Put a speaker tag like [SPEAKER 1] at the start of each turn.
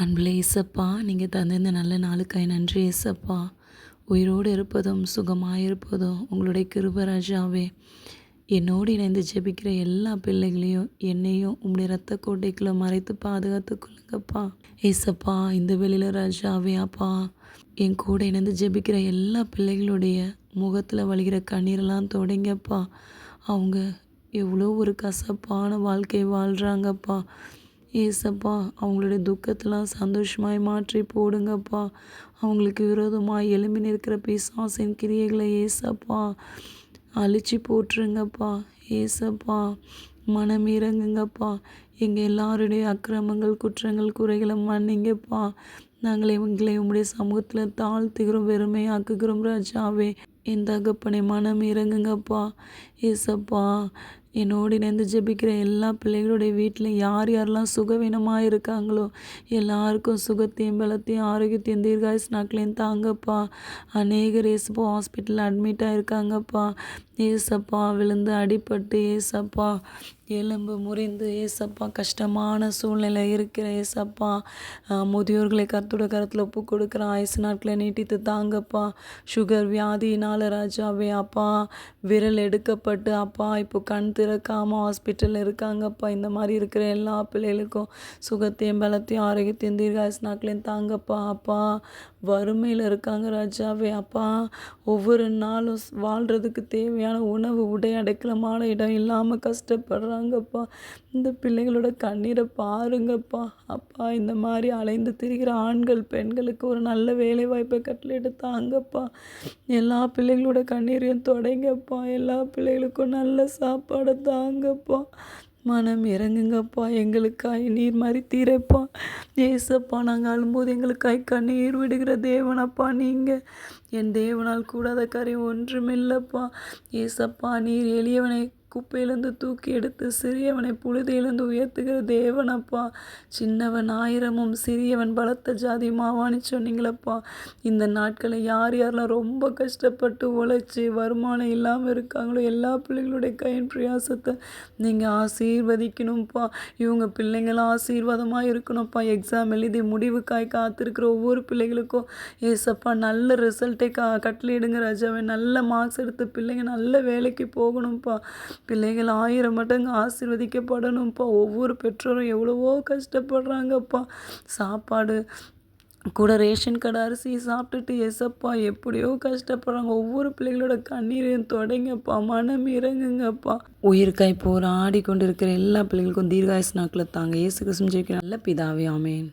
[SPEAKER 1] அன்பிலே ஏசப்பா, நீங்கள் தந்த இந்த நல்ல நாளுக்காய் நன்றி ஏசப்பா. உயிரோடு இருப்பதும் சுகமாயிருப்பதும் உங்களுடைய கிருபை ராஜாவே. என்னோடு இணைந்து ஜெபிக்கிற எல்லா பிள்ளைகளையும் என்னையும் உங்களுடைய இரத்த கோட்டைக்குள்ளே மறைத்து பாதுகாத்து கொள்ளுங்கப்பா ஏசப்பா. இந்த வெளியில் ராஜாவே அப்பா, என் கூட இணைந்து ஜெபிக்கிற எல்லா பிள்ளைகளுடைய முகத்தில் வழிகிற கண்ணீரெல்லாம் தொடங்கப்பா. அவங்க எவ்வளோ ஒரு கசப்பான வாழ்க்கை வாழ்கிறாங்கப்பா ஏசப்பா. அவங்களுடைய துக்கத்தெல்லாம் சந்தோஷமாய் மாற்றி போடுங்கப்பா. அவங்களுக்கு விரோதமாக எழும்பி நிற்கிற பிசாசின் கிரியைகளை ஏசப்பா அழிச்சு போட்டுருங்கப்பா ஏசப்பா. மனம் இறங்குங்கப்பா. எங்கள் எல்லாருடைய அக்கிரமங்கள் குற்றங்கள் குறைகளை மன்னிங்கப்பா. நாங்கள் எங்களை உங்களுடைய சமூகத்தில் தாழ்த்துகிறோம், வெறுமையாக்குகிறோம் ராஜாவே. என் தகப்பனை மனம் இறங்குங்கப்பா ஏசப்பா. என்னோடு இணைந்து ஜெபிக்கிற எல்லா பிள்ளைகளுடைய வீட்டில் யார் யாரெல்லாம் சுகவீனமாக இருக்காங்களோ எல்லாருக்கும் சுகத்தையும் பலத்தையும் ஆரோக்கியத்தையும் தீர்காயுஸ் நாட்களையும் தாங்கப்பா. அநேகர் ஏசப்பா ஹாஸ்பிட்டலில் அட்மிட் ஆகிருக்காங்கப்பா ஏசப்பா. விழுந்து அடிபட்டு ஏசப்பா எலும்பு முறிந்து ஏசப்பா கஷ்டமான சூழ்நிலை இருக்கிற ஏசப்பா. முதியோர்களை கருத்துடைய கருத்தில் ஒப்பு கொடுக்குற ஆயுசு நாட்களை நீட்டித்து தாங்கப்பா. சுகர் வியாதியினால் ராஜாவே அப்பா விரல் எடுக்கப்பட்டு அப்பா இப்போ கண் திறக்காமல் ஹாஸ்பிட்டலில் இருக்காங்கப்பா. இந்த மாதிரி இருக்கிற எல்லா பிள்ளைகளுக்கும் சுகத்தையும் பலத்தையும் ஆரோக்கியத்தையும் தீர்காயுசு நாட்களையும் தாங்கப்பா. அப்பா வறுமையில் இருக்காங்க ராஜாவே அப்பா. ஒவ்வொரு நாளும் வாழ்கிறதுக்கு தேவையான உணவு உடை அடைக்கலமான இடம் இல்லாமல் கஷ்டப்படுறாங்கப்பா. இந்த பிள்ளைகளோட கண்ணீரை பாருங்கப்பா அப்பா. இந்த மாதிரி அலைந்து திரிகிற ஆண்கள் பெண்களுக்கு ஒரு நல்ல வேலை வாய்ப்பை கட்டளையிட்டு தாங்கப்பா. எல்லா பிள்ளைகளோட கண்ணீரையும் தொடங்கப்பா. எல்லா பிள்ளைகளுக்கும் நல்ல சாப்பாடை தாங்கப்பா. மனம் இறங்குங்கப்பா. எங்களுக்காய் நீர் மாதிரி தீரப்பா ஏசப்பா. நாங்கள் அழும்போது எங்களுக்காய் கண்ணீர் விடுகிற தேவனப்பா நீங்கள். என் தேவனால் கூடாத காரியம் ஒன்றுமில்லப்பா ஏசப்பா. நீர் எளியவனை குப்பையிலேருந்து தூக்கி எடுத்து சிறியவனை புழுதியிலேருந்து உயர்த்துகிற தேவனப்பா. சின்னவன் ஆயிரமும் சிறியவன் பலத்த ஜாதியுமாவான்னு சொன்னீங்களப்பா. இந்த நாட்களை யார் யாரெல்லாம் ரொம்ப கஷ்டப்பட்டு உழைச்சி வருமானம் இல்லாமல் இருக்காங்களோ எல்லா பிள்ளைகளுடைய கையின் பிரயாசத்தை நீங்கள் ஆசீர்வதிக்கணும்ப்பா. இவங்க பிள்ளைங்களாம் ஆசீர்வாதமாக இருக்கணும்ப்பா. எக்ஸாம் எழுதி முடிவுக்காய் காத்திருக்கிற ஒவ்வொரு பிள்ளைகளுக்கும் ஏசப்பா நல்ல ரிசல்ட்டை கட்டளையிடுங்க ராஜாவே. நல்ல மார்க்ஸ் எடுத்து பிள்ளைங்க நல்ல வேலைக்கு போகணும்ப்பா. பிள்ளைகள் 1000 மடங்கு ஆசீர்வதிக்கப்படணும்ப்பா. ஒவ்வொரு பெற்றோரும் எவ்வளவோ கஷ்டப்படுறாங்கப்பா. சாப்பாடு கூட ரேஷன் கடை அரிசி சாப்பிட்டுட்டு ஏசப்பா எப்படியோ கஷ்டப்படுறாங்க. ஒவ்வொரு பிள்ளைகளோட கண்ணீரையும் தொடங்கப்பா. மனம் இறங்குங்கப்பா. உயிருக்காய் போராடி கொண்டு இருக்கிற எல்லா பிள்ளைகளுக்கும் தீர்காயுசு நாட்களை தாங்க. இயேசு கிறிஸ்து ஜெபிக்கிற நல்ல பிதாவே, ஆமென்.